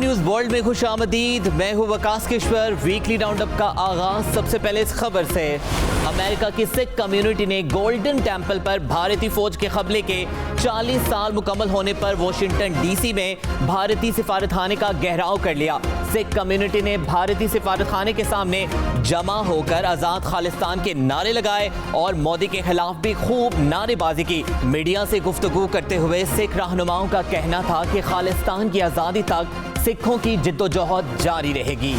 News world में खुशामदीद। मैं हूं वकास किश्वर। वीकली राउंडअप का आगाज सबसे पहले इस खबर से। अमेरिका की सिख कम्युनिटी ने गोल्डन टेम्पल पर भारतीय फौज के हमले के 40 साल मुकम्मल होने पर वॉशिंगटन डीसी में भारतीय सिफारतखाने का घेराव कर लिया। सिख कम्युनिटी ने भारतीय सिफारतखाने के सामने जमा होकर आज़ाद खालिस्तान के नारे लगाए और मोदी के खिलाफ भी खूब नारेबाजी की। मीडिया से गुफ्तगू करते हुए सिख रहनुमाओं का कहना था कि खालिस्तान की आज़ादी तक सिखों की जिद्दोजहद जारी रहेगी।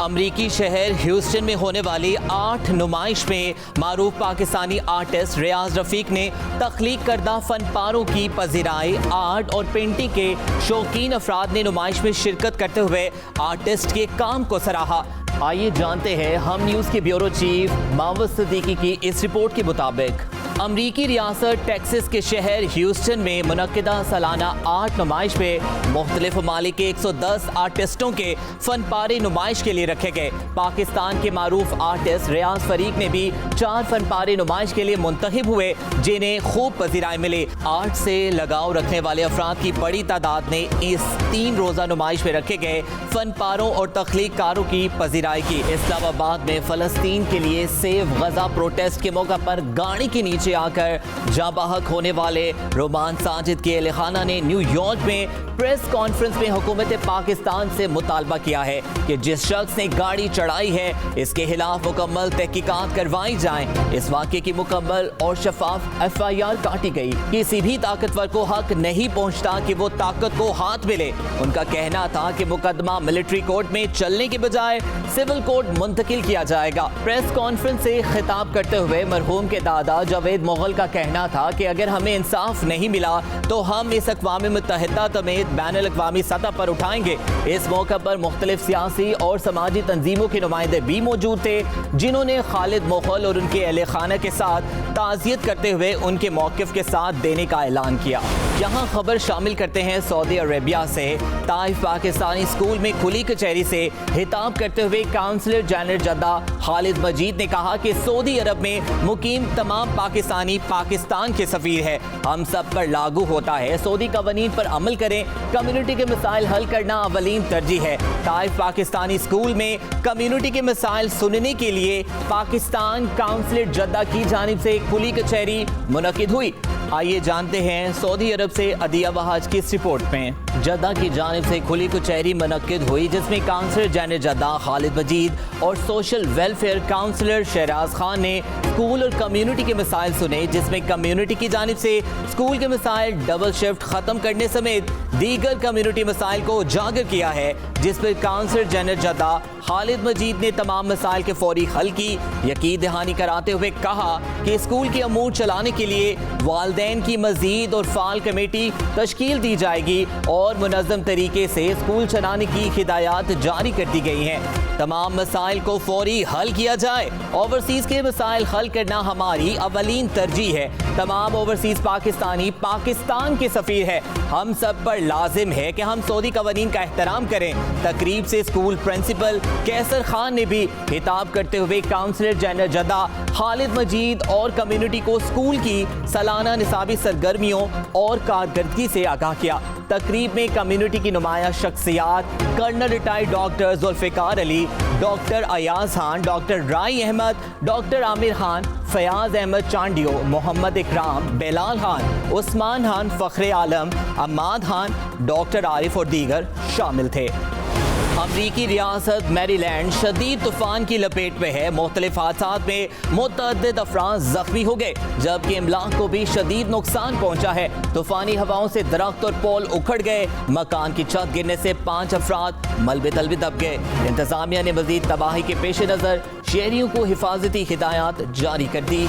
अमरीकी शहर ह्यूस्टन में होने वाली आर्ट नुमाइश में मारूफ पाकिस्तानी आर्टिस्ट रियाज रफीक ने तख्लीक करदा फनपारों की पजीराई। आर्ट और पेंटिंग के शौकीन अफराद ने नुमाइश में शिरकत करते हुए आर्टिस्ट के काम को सराहा। आइए जानते हैं हम न्यूज़ के ब्यूरो चीफ मावद सिद्दीकी की इस रिपोर्ट के मुताबिक। अमरीकी रियासत टेक्सास के शहर ह्यूस्टन में मुनक्किदा सालाना आर्ट नुमाइश में मुख्तलिफ ममालिक के 110 आर्टिस्टों के फनपारे नुमाइश के लिए रखे गए। पाकिस्तान के मारूफ आर्टिस्ट रियाज फरीक ने भी 4 फनपारे नुमाइश के लिए मुंतखब हुए, जिन्हें खूब पजीराई मिली। आर्ट से लगाव रखने वाले अफराद की बड़ी तादाद ने इस 3 रोज़ा नुमाइश में रखे गए फनपारों और तख्लीककारों की पजीराई की। इस्लामाबाद में फ़लस्तीन के लिए सेव गजा प्रोटेस्ट के मौका पर गाड़ी के नीचे आकर जाबाहक होने वाले रोमान साजिद के अहले खाना ने न्यूयॉर्क में प्रेस कॉन्फ्रेंस में हुकूमत पाकिस्तान से मुतालबा किया है कि जिस शख्स ने गाड़ी चढ़ाई है इसके खिलाफ मुकम्मल तहकीकात करवाई जाए। इस वाक़े की मुकम्मल और शफाफ FIR काटी गई। किसी भी ताकतवर को हक नहीं पहुंचता कि वो ताकत को हाथ मिले। उनका कहना था कि मुकदमा मिलिट्री कोर्ट में चलने के बजाय सिविल कोर्ट मुंतकिल किया जाएगा। प्रेस कॉन्फ्रेंस से खिताब करते हुए मरहूम के दादा जावेद मुगल का कहना था कि अगर हमें इंसाफ नहीं मिला तो हम इस अक़वाम मुत्तहिदा समेत बैनुल अक़वामी सतह पर उठाएंगे। इस मौका पर मुख्तलिफ सियासी और समाजी तंजीमों के नुमाइंदे भी मौजूद थे, जिन्होंने खालिद मुगल और उनके अहले खाना के साथ ताज़ियत करते हुए उनके मौक़िफ़ के साथ देने का ऐलान किया। यहाँ खबर शामिल करते हैं सऊदी अरेबिया से। ताइफ पाकिस्तानी स्कूल में खुली कचहरी से खिताब करते हुए काउंसलर जनरल जद्दा खालिद मजीद ने कहा कि सऊदी अरब में मुकीम तमाम पाकिस्तानी पाकिस्तान के सफीर है। हम सब पर लागू होता है। सऊदी कवानीन पर अमल करें। कम्युनिटी के मसाइल हल करना अवलीन तरजीह है। ताइफ पाकिस्तानी स्कूल में कम्युनिटी के मसाइल सुनने के लिए पाकिस्तान काउंसलर जद्दा की जानिब से खुली कचहरी मुनक्किद हुई। आइए जानते हैं सऊदी अरब से अदिया वहाज की इस रिपोर्ट में। जद्दा की जानिब से खुली कचहरी मुनक्किद हुई, जिसमें counsellor general Jeddah Khalid Majeed और social welfare counsellor Shahraz Khan ने स्कूल और कम्युनिटी के मसाइल सुने, जिसमें कम्युनिटी की जानिब से स्कूल के मसाइल डबल शिफ्ट खत्म करने समेत दीगर कम्युनिटी मसाइल को उजागर किया है, जिस पर काउंसलर जनरल जद्दा खालिद मजीद ने तमाम मसाइल के फौरी हल की यकीन दहानी कराते हुए कहा कि स्कूल के अमूर चलाने के लिए वालिदैन की मजीद और फाल कमेटी तश्कील दी जाएगी और मुनज़्ज़म तरीके से स्कूल चलाने की हिदायत जारी कर दी गई हैं। तमाम मसाइल को फौरी हल किया जाए। ओवरसीज़ के मसाइल हल करना हमारी अवलीन तरजीह है। तमाम ओवरसीज़ पाकिस्तानी पाकिस्तान के सफ़ीर है। हम सब पर लाजिम है कि हम सऊदी कवानीन का एहतराम करें। तकरीब से स्कूल प्रिंसिपल कैसर खान ने भी खिताब करते हुए counsellor general Jeddah Khalid Majeed और कम्युनिटी को स्कूल की सालाना निसाबी सरगर्मियों और कारकर्दगी से आगाह किया। तकरीब में कम्युनिटी की नुमाया शख्सियात colonel retired doctor Zulfiqar Ali, doctor Ayaz Khan, doctor Rai Ahmed, doctor Aamir Khan, Fayaz Ahmed Chandio, Mohammad Ikram, Belal Khan, Usman Khan, Fakhre Alam, Ammad Khan, doctor Arif और दीगर शामिल थे। अमरीकी रियासत मैरीलैंड शदीद तूफान की लपेट में है। मुख्तलिफ हादसात में मुतअद्दिद अफराद जख्मी हो गए, जबकि इमलाक को भी शदीद नुकसान पहुंचा है। तूफानी हवाओं से दरख्त और पोल उखड़ गए। मकान की छत गिरने से 5 अफराद मलबे तलबे दब गए। इंतजामिया ने मजीद तबाही के पेश नज़र शहरियों को हिफाजती हिदायत जारी कर दी।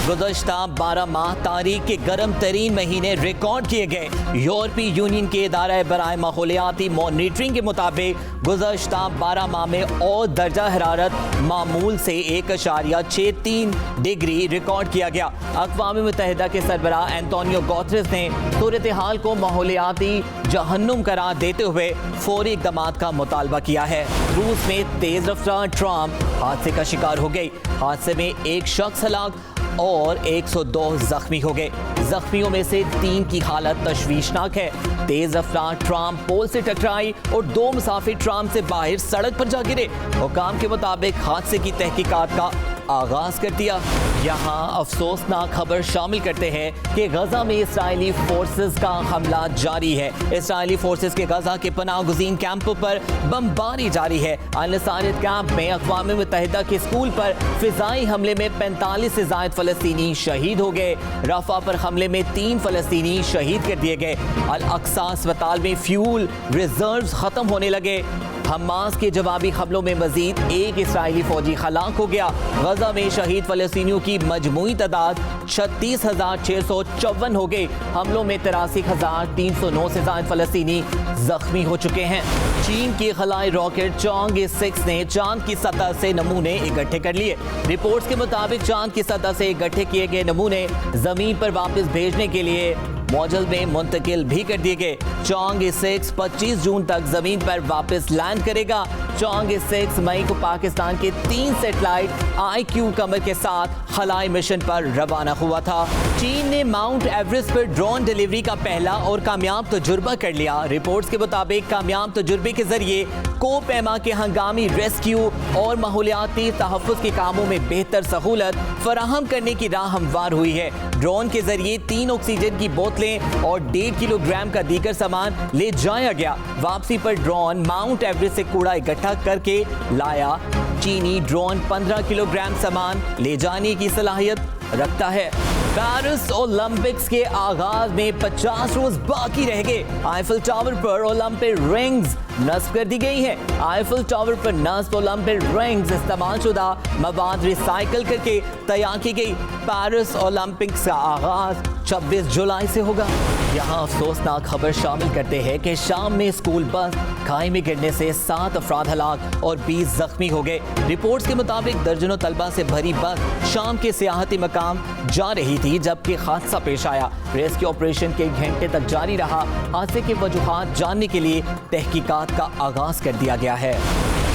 गुज़श्ता 12 माह तारीख के गर्म तरीन महीने रिकॉर्ड किए गए। यूरोपीय यूनियन के इदारा बराए माहौलियाती मॉनिटरिंग के मुताबिक गुज़श्ता 12 माह में और दर्जा हरारत मामूल से 1.63 डिग्री रिकॉर्ड किया गया। अक़वाम मुत्तहिदा के सरबराह एंटोनियो गुतेरेस ने सूरत हाल को माहौलियाती जहन्नुम करार देते हुए फौरी इक़दामात का मुतालबा किया है। रूस में तेज़ रफ्तार ट्रम हादसे का शिकार हो गई। हादसे में एक शख्स हलाक, और 102 जख्मी हो गए। जख्मियों में से 3 की हालत तशवीशनाक है। तेज रफ्तार ट्राम पोल से टकराई और 2 मुसाफिर ट्राम से बाहर सड़क पर जा गिरे। हुकाम के मुताबिक हादसे की तहकीकात का आगाज कर दिया। यहाँ अफसोसनाक खबर शामिल करते हैं कि गजा में इसराइली फोर्सेस का हमला जारी है। इसराइली फोर्सेस के गजा के पनाह गुज़ीन कैंपों पर बमबारी जारी है। अल-नसारियत कैंप में अक़वाम मुत्तहिदा के स्कूल पर फिजाई हमले में 45 से ज़ायद फ़लस्तीनी शहीद हो गए। रफ़ा पर हमले में 3 फ़लस्तीनी शहीद कर दिए गए। अल-अक्सा अस्पताल में फ्यूल रिजर्व ख़त्म होने लगे। हमास के जवाबी हमलों में मजीद 1 इसराइली फौजी हलाक हो गया। गजा में शहीद फ़लस्तीनियों की मजमूई तादाद 36,654 हो गई। हमलों में 83,309 से ज़ायद फ़लस्तीनी जख्मी हो चुके हैं। चीन के खलाई रॉकेट चांग-6 ने चांद की सतह से नमूने इकट्ठे कर लिए। रिपोर्ट्स के मुताबिक चांद की सतह से इकट्ठे किए गए नमूने जमीन पर वापस भेजने के लिए मॉडल में मुंतकिल भी कर दिए गए। चांग-6 25 जून तक जमीन पर वापस लैंड करेगा। चांग-6 मई को पाकिस्तान के 3 सैटेलाइट IQ कमर के साथ खलाई मिशन पर रवाना हुआ था। चीन ने माउंट एवरेस्ट पर ड्रोन डिलीवरी का पहला और कामयाब तजुर्बा कर लिया। रिपोर्ट्स के मुताबिक कामयाब तजुर्बे के जरिए कोपैमा के हंगामी रेस्क्यू और माहौलियाती तहफ़्फ़ुज़ के कामों में बेहतर सहूलत फराहम करने की राह हमवार हुई है। ड्रोन के जरिए 3 ऑक्सीजन की बोतलें और 1.5 किलोग्राम का दीगर सामान ले जाया गया। वापसी पर ड्रोन माउंट एवरेस्ट से कूड़ा इकट्ठा करके लाया। चीनी ड्रोन 15 किलोग्राम सामान ले जाने की सलाहियत रखता है। पेरिस ओलंपिक्स के आगाज में 50 रोज बाकी रह गए। आईफिल टावर पर ओलंपिक रिंग्स नस्ब कर दी गई है। आईफिल टावर पर नस्ब ओलंपिक रिंग्स इस्तेमाल शुदा मवाद रिसाइकल करके तैयार की गई। पेरिस ओलंपिक्स का आगाज 26 जुलाई से होगा। यहाँ अफसोसनाक खबर शामिल करते हैं कि शाम में स्कूल बस खाई में गिरने से 7 अफराद हलाक और 20 जख्मी हो गए। रिपोर्ट्स के मुताबिक दर्जनों तलबा से भरी बस शाम के सियाहती मकाम जा रही थी जबकि हादसा पेश आया। रेस्क्यू ऑपरेशन के घंटे तक जारी रहा। हादसे के वजूहात जानने के लिए तहकीकात का आगाज कर दिया गया है।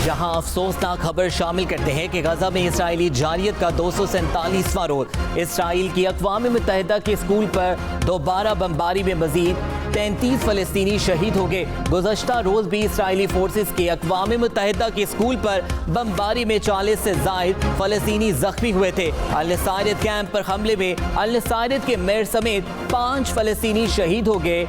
जहां अफसोसनाक खबर शामिल करते हैं कि गजा में इसराइली जारियत का 247वां रोज। इसराइल की अक़वाम मुत्तहिदा के स्कूल पर दोबारा बमबारी में मजीद 33 फ़लस्तीनी शहीद हो गए। गुज़श्ता रोज भी इसराइली फोर्सेस के अक़वाम मुत्तहिदा के स्कूल पर बमबारी में 40 से ज़ायद फ़लस्तीनी जख्मी हुए थे। अल-नसारियत कैंप पर हमले में अल-नसारियत के मेयर समेत 5 फ़लस्तीनी शहीद हो गए।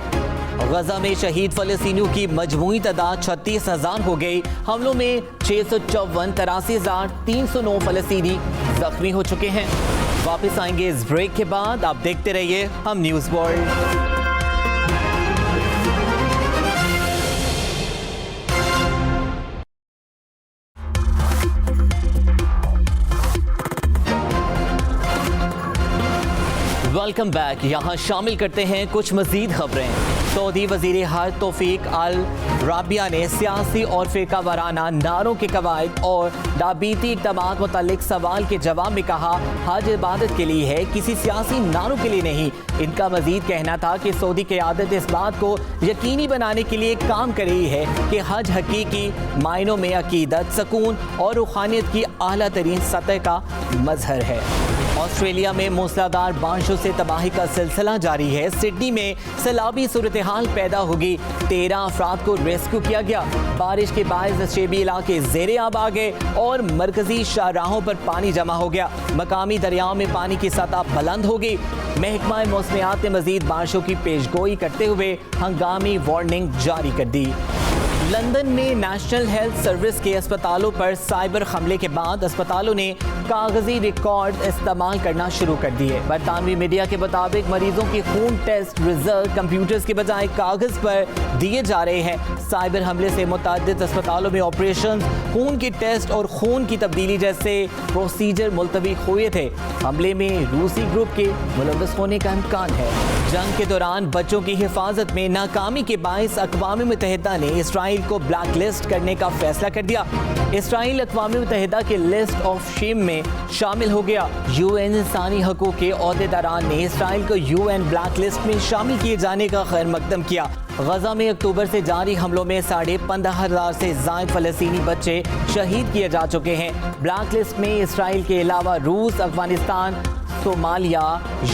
गजा में शहीद फ़लस्तीनियों की मजमूई तादाद 36,000 हो गई। हमलों में 654 83,309 फ़लस्तीनी जख्मी हो चुके हैं। वापस आएंगे इस ब्रेक के बाद। आप देखते रहिए हम न्यूज़ वर्ल्ड। Welcome back. यहाँ शामिल करते हैं कुछ मजीद खबरें। सऊदी वज़ीर हज तौफीक अल राबिया ने सियासी और फ़िरका वाराना नारों के कवायद और दाबीती इक़दामात मुतल्लिक़ सवाल के जवाब में कहा, हज इबादत के लिए है, किसी सियासी नारों के लिए नहीं। इनका मजीद कहना था कि सऊदी क़यादत इस बात को यकीनी बनाने के लिए काम कर रही है कि हज हकीकी मायनों में अकीदत, सकून और रूहानियत की आला तरीन सतह का मजहर है। ऑस्ट्रेलिया में मूसलाधार बारिशों से तबाही का सिलसिला जारी है। सिडनी में सैलाबी सूरत हाल पैदा होगी। 13 अफराद को रेस्क्यू किया गया। बारिश के बायस शेबी इलाके ज़ेरे आब आ गए और मरकजी शाहराहों पर पानी जमा हो गया। मकामी दरियाओं में पानी की सतह बुलंद हो गई। महकमा मौसमियात ने मजीद बारिशों की पेशगोई करते हुए हंगामी वार्निंग जारी कर दी। लंदन में नेशनल हेल्थ सर्विस के अस्पतालों पर साइबर हमले के बाद अस्पतालों ने कागजी रिकॉर्ड इस्तेमाल करना शुरू कर दिए। बरतानवी मीडिया के मुताबिक मरीजों के खून टेस्ट रिजल्ट कंप्यूटर्स के बजाय कागज पर दिए जा रहे हैं। साइबर हमले से मुतअद्दिद अस्पतालों में ऑपरेशन, खून के टेस्ट और खून की तब्दीली जैसे प्रोसीजर मुलतवी हुए थे। हमले में रूसी ग्रुप के मुलव्वस होने का इम्कान है। जंग के दौरान बच्चों की हिफाजत में नाकामी के बायस अक़वाम मुत्तहिदा ने इसराइल को ब्लैक लिस्ट करने का फैसला कर दिया। इसराइल अक़वाम मुत्तहिदा के लिस्ट ऑफ शेम में शामिल हो गया। UN इंसानी हकूक़ के ओहदेदारान ने इसराइल को UN ब्लैक लिस्ट में शामिल किए जाने का खैर मकदम किया। गजा में अक्टूबर से जारी हमलों में 15,500 से ज़ायद फ़लस्तीनी बच्चे शहीद किए जा चुके हैं। ब्लैक लिस्ट में इसराइल के अलावा रूस, अफगानिस्तान, सोमालिया,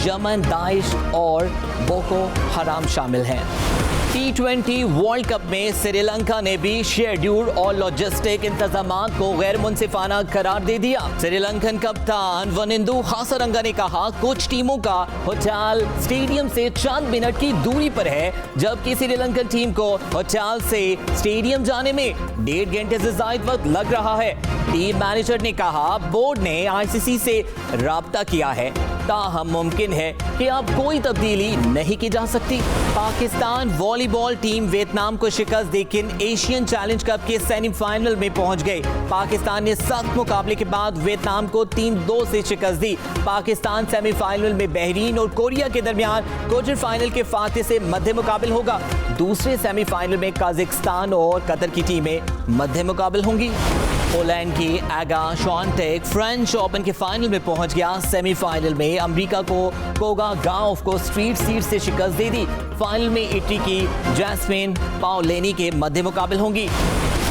यमन, दाइश और बोको हराम शामिल हैं। T20 वर्ल्ड कप में श्रीलंका ने भी शेड्यूल और लॉजिस्टिक इंतजामात को गैर मुनसिफाना करार दे दिया। श्रीलंकन कप्तान वनिंदु हासरंगा ने कहा, कुछ टीमों का होटल स्टेडियम से चंद मिनट की दूरी पर है, जबकि श्रीलंकन टीम को होटल से स्टेडियम जाने में 1.5 घंटे से ज्यादा वक्त लग रहा है। टीम मैनेजर ने कहा, बोर्ड ने ICC से राब्ता किया है, ताहम मुमकिन है कि अब कोई तब्दीली नहीं की जा सकती। पाकिस्तान वॉलीबॉल टीम वियतनाम को शिकस्त देकर एशियन चैलेंज कप के सेमीफाइनल में पहुंच गई। पाकिस्तान ने सख्त मुकाबले के बाद वियतनाम को 3-2 से शिकस्त दी। पाकिस्तान सेमीफाइनल में बहरीन और कोरिया के दरमियान क्वार्टर फाइनल के फाते से मध्य मुकाबल होगा। दूसरे सेमीफाइनल में कजाकिस्तान और कतर की टीमें मध्य मुकाबल होंगी। पोलैंड की एगा श्वांटेक फ्रेंच ओपन के फाइनल में पहुंच गया। सेमीफाइनल में अमेरिका को कोगा गाउफ को स्ट्रीट सीट से शिकस्त दे दी। फाइनल में इटली की जैस्मिन पाओलेनी के मध्य मुकाबल होंगी।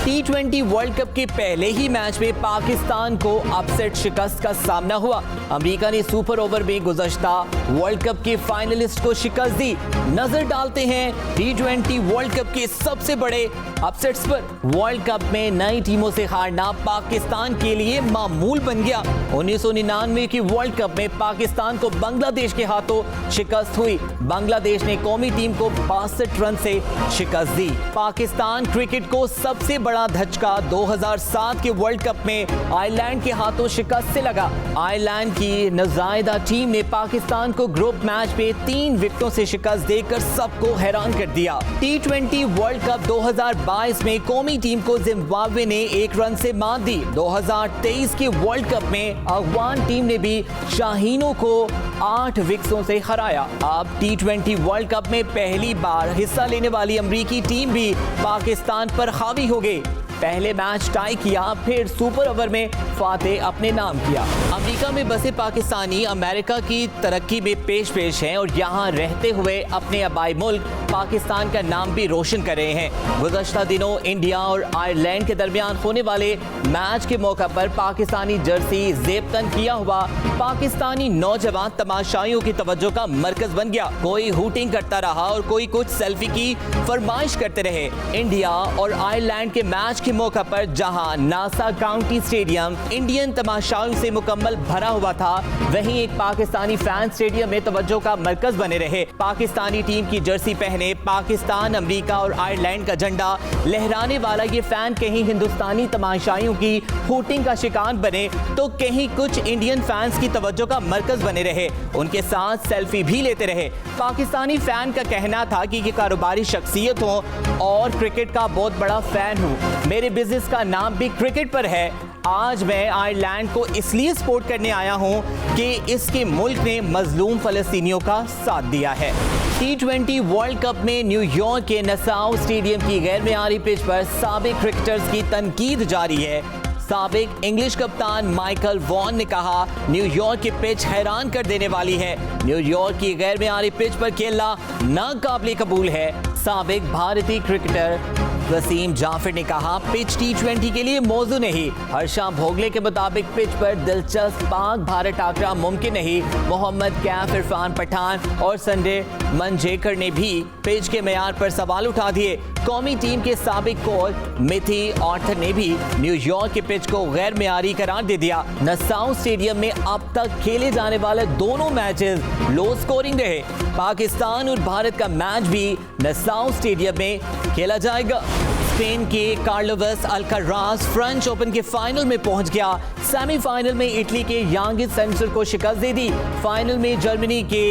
T20 वर्ल्ड कप के पहले ही मैच में पाकिस्तान को अपसेट शिकस्त का सामना हुआ। अमेरिका ने सुपर ओवर में गुज़श्ता वर्ल्ड कप के फाइनलिस्ट को शिकस्त दी। नजर डालते हैं T20 वर्ल्ड कप के सबसे बड़े अपसेट्स पर। वर्ल्ड कप में नई टीमों से हारना पाकिस्तान के लिए मामूल बन गया। 1999 की वर्ल्ड कप में पाकिस्तान को बांग्लादेश के हाथों शिकस्त हुई। बांग्लादेश ने कौमी टीम को 62 रन से शिकस्त दी। पाकिस्तान क्रिकेट को सबसे बड़ा धचका 2007 के वर्ल्ड कप में आयरलैंड के हाथों शिकस्त से लगा। आयरलैंड की नजायदा टीम ने पाकिस्तान को ग्रुप मैच में 3 विकेटों से शिकस्त देकर सबको हैरान कर दिया। T20 वर्ल्ड कप 2022 में कौमी टीम को जिम्बाब्वे ने 1 रन से मात दी। 2023 के वर्ल्ड कप में अफगान टीम ने भी शाहीनों को 8 विकेटों से हराया। अब T20 वर्ल्ड कप में पहली बार हिस्सा लेने वाली अमेरिकी टीम भी पाकिस्तान पर हावी हो गई। पहले मैच टाई किया, फिर सुपर ओवर में फातेह अपने नाम किया। अमेरिका में बसे पाकिस्तानी अमेरिका की तरक्की में पेश हैं और यहाँ रहते हुए अपने आबाई मुल्क पाकिस्तान का नाम भी रोशन कर रहे हैं। गुज़श्ता दिनों इंडिया और आयरलैंड के दरमियान होने वाले मैच के मौका पर पाकिस्तानी जर्सी जेबतन किया हुआ पाकिस्तानी नौजवान तमाशाइयों की तवज्जो का मरकज बन गया। कोई हूटिंग करता रहा और कोई कुछ सेल्फी की फरमाइश करते रहे। इंडिया और आयरलैंड के मैच के मौका पर जहां नासा काउंटी स्टेडियम इंडियन तमाशाइयों से मुकम्मल भरा हुआ था, वहीं एक पाकिस्तानी फैन स्टेडियम में तवज्जो का मरकज बने रहे। पाकिस्तानी टीम की जर्सी पहने पाकिस्तान, अमेरिका और आयरलैंड का झंडा लहराने वाला ये फैन कहीं हिंदुस्तानी तमाशाइयों की हूटिंग का शिकार बने तो कहीं कुछ इंडियन फैंस की तवज्जो का मरकज बने रहे। उनके साथ सेल्फी भी लेते रहे। पाकिस्तानी फैन का कहना था कि ये कारोबारी शख्सियत हो और क्रिकेट का बहुत बड़ा फैन हूँ, मेरे बिजनेस का नाम भी क्रिकेट पर है। आज मैं आयरलैंड को इसलिए सपोर्ट करने आया हूं कि इसके मुल्क ने मजलूम फलस्तीनियों का साथ दिया है। T20 वर्ल्ड कप में न्यूयॉर्क के नसाउ स्टेडियम की गैर मेयारी पिच पर साबिक क्रिकेटर्स की तनकीद जारी है। साबिक इंग्लिश कप्तान माइकल वॉन ने कहा, न्यूयॉर्क की पिच हैरान कर देने वाली है। न्यूयॉर्क की गैर मेयारी पिच पर खेलना नाकाबिले कबूल है। साबिक भारतीय क्रिकेटर वसीम जाफर ने कहा, पिच T20 के लिए मौजू नहीं। हर्षा भोगले के मुताबिक पिच पर दिलचस्प पाक भारत टाकरा मुमकिन नहीं। मोहम्मद कैफ, इरफान पठान और संजय मंजेकर ने भी पिच के मेयार पर सवाल उठा दिए। कौमी टीम के साबिक कोच मिथी ऑर्थर ने भी न्यूयॉर्क के पिच को गैर मेयारी करार दे दिया। नसाउ स्टेडियम में अब तक खेले जाने वाले दोनों मैचेस लो स्कोरिंग रहे। पाकिस्तान और भारत का मैच भी नसाउ स्टेडियम में खेला जाएगा। स्पेन के कार्लोस अल्काराज फ्रेंच ओपन के फाइनल में पहुंच गया। सेमीफाइनल में इटली के यांगिस सेंसर को शिकस्त दे दी। फाइनल में जर्मनी के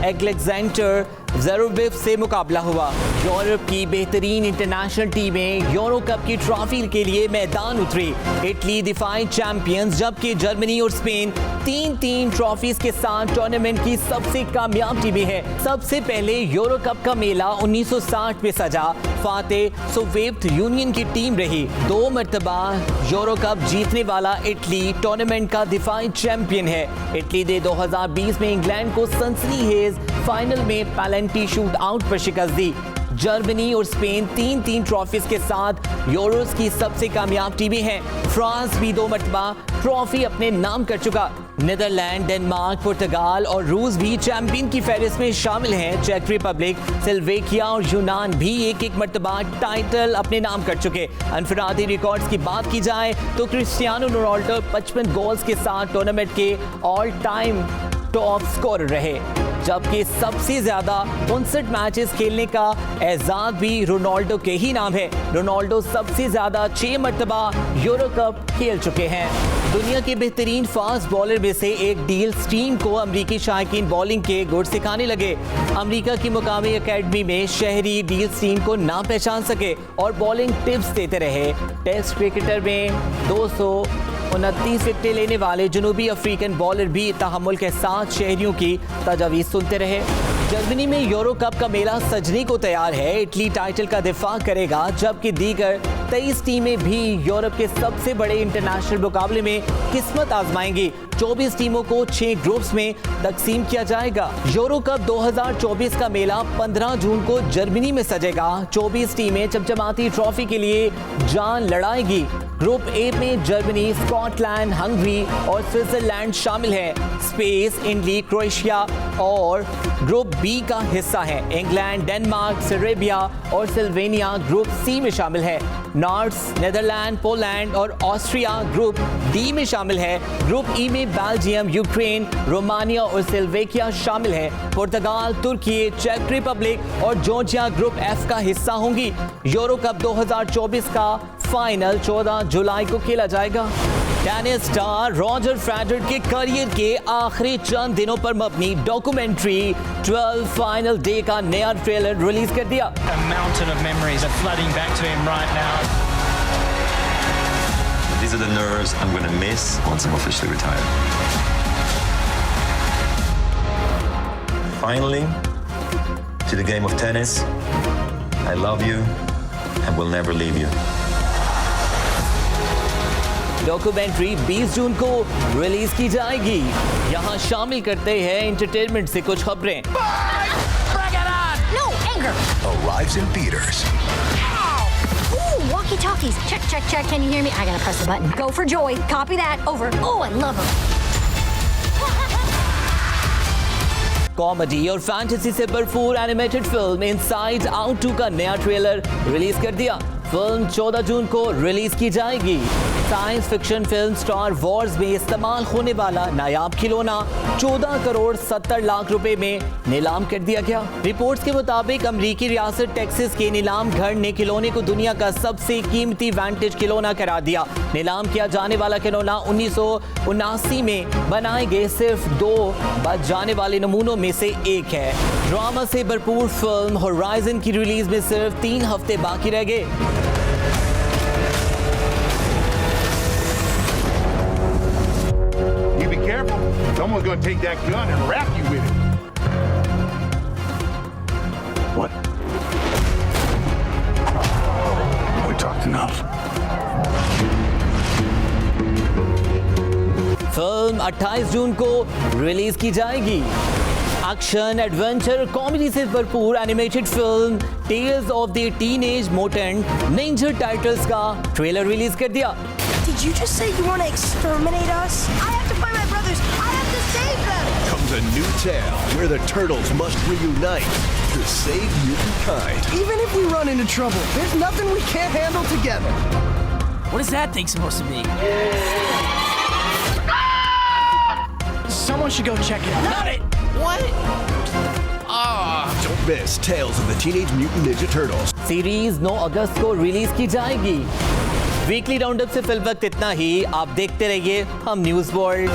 एलेक्जेंडर ज़वेरेव से मुकाबला हुआ। यूरोप की बेहतरीन इंटरनेशनल टीमें यूरो कप की ट्रॉफी के लिए मैदान उतरी। इटली डिफाइंग चैंपियंस, जबकि जर्मनी और स्पेन 3-3 ट्रॉफीज के साथ टूर्नामेंट की सबसे कामयाब टीमें हैं। सबसे पहले यूरो कप का मेला 1960 में सजा। फातेह सोवियत यूनियन की टीम रही। 2 मरतबा यूरो कप जीतने वाला इटली टूर्नामेंट का डिफाइंग चैंपियन है। इटली ने 2020 में इंग्लैंड को सनसनीखेज फाइनल में पेनल्टी शूट आउट पर शिकस्त दी। जर्मनी और स्पेन 3-3 ट्रॉफीज के साथ यूरोस की सबसे कामयाब टीमें हैं। फ्रांस भी 2 मरतबा ट्रॉफी अपने नाम कर चुका। नीदरलैंड, डेनमार्क, पुर्तगाल और रूस भी चैंपियन की फहरिस्त में शामिल हैं। चेक रिपब्लिक, स्लोवेकिया और यूनान भी एक एक मर्तबा टाइटल अपने नाम कर चुके। अनफरादी रिकॉर्ड्स की बात की जाए तो क्रिस्टियानो रोनाल्डो 55 गोल्स के साथ टूर्नामेंट के ऑल टाइम टॉप स्कोरर रहे, जबकि सबसे ज्यादा 59 मैचेस खेलने का एजाज भी रोनाल्डो के ही नाम है। रोनाल्डो सबसे ज्यादा 6 मरतबा यूरो कप खेल चुके हैं। दुनिया के बेहतरीन फास्ट बॉलर में से एक डील स्टीन को अमरीकी शायकीन बॉलिंग के गुर सिखाने लगे। अमरीका की मुकामी एकेडमी में शहरी डील स्टीन को ना पहचान सके और बॉलिंग टिप्स देते रहे। टेस्ट क्रिकेटर में 229 विकेटें लेने वाले जनूबी अफ्रीकन बॉलर भी तहम्मुल के साथ शहरियों की तजावीज़ सुनते रहे। जर्मनी में यूरो कप का मेला सजने को तैयार है। इटली टाइटल का दिफा करेगा, जबकि दीगर 23 टीमें भी यूरोप के सबसे बड़े इंटरनेशनल मुकाबले में किस्मत आजमाएंगी। 24 टीमों को 6 ग्रुप्स में तकसीम किया जाएगा। यूरो कप 2024 का मेला 15 जून को जर्मनी में सजेगा। 24 टीमें चमचमाती ट्रॉफी के लिए जान लड़ाएगी। ग्रुप ए में जर्मनी, स्कॉटलैंड, हंगरी और स्विट्जरलैंड शामिल हैं। स्पेन, इटली, क्रोएशिया और ग्रुप बी का हिस्सा है। इंग्लैंड, डेनमार्क, सेर्बिया और स्लोवेनिया ग्रुप सी में शामिल है। नॉर्थ, नीदरलैंड, पोलैंड और ऑस्ट्रिया ग्रुप डी में शामिल है। ग्रुप ई में बेल्जियम, यूक्रेन, रोमानिया और स्लोवेकिया शामिल है। पुर्तगाल, तुर्की, चेक रिपब्लिक और जॉर्जिया ग्रुप एफ का हिस्सा होंगी। यूरो कप 2024 का फाइनल 14 जुलाई को खेला जाएगा। टेनिस स्टार रॉजर फेडरर के करियर के आखिरी चंद दिनों पर मबनी डॉक्यूमेंट्री 12 फाइनल डे का नया ट्रेलर रिलीज कर दिया। A mountain of memories are flooding back to him right now. These are the nerves I'm going to miss once I'm officially retired. Finally, to the game of tennis. I love you and will never leave you. Documentary 20 जून को release की जाएगी। यहाँ शामिल करते हैं entertainment से कुछ खबरें। No, anger. Arrives in theaters. Ooh, walkie-talkies. Check, check, check. Can you hear me? I gotta press the button. Go for Joy. Copy that. Over. Oh, I love her. Comedy और fantasy से भरपूर animated film inside out 2 का नया trailer release कर दिया। Film 14 जून को release की जाएगी। Science fiction film star Wars में इस्तेमाल होने वाला नायाब खिलौना 14 करोड़ 70 लाख रुपए में नीलाम कर दिया गया। रिपोर्ट्स के मुताबिक अमेरिकी रियासत टेक्सास के नीलाम घर ने खिलौने को दुनिया का सबसे कीमती वैंटेज खिलौना करार दिया। नीलाम किया जाने वाला खिलौना 1979 में बनाए गए सिर्फ 2 बच जाने वाले नमूनों में से एक है। ड्रामा से भरपूर फिल्म होराइजन की रिलीज में सिर्फ 3 हफ्ते बाकी रह गए। You be careful. Someone's gonna take that gun and wrap you with it. What? We talked enough. Film 28 June को रिलीज की जाएगी। एक्शन, एडवेंचर, कॉमेडी से भरपूर animated film tales of the teenage mutant ninja turtles का trailer release कर दिया। Did you just say you want to exterminate us? I have to find my brothers. I have to save them. Comes a new tale where the turtles must reunite to save mutant kind. Even if we run into trouble, there's nothing we can't handle together. What is that thing supposed to be? Someone should go check it out. Not it! What? Don't miss Tales of the Teenage Mutant Ninja Turtles. Series 9 अगस्त को release की जाएगी। Weekly roundup से fill वक्त इतना ही। आप देखते रहिए हम न्यूज़ वर्ल्ड।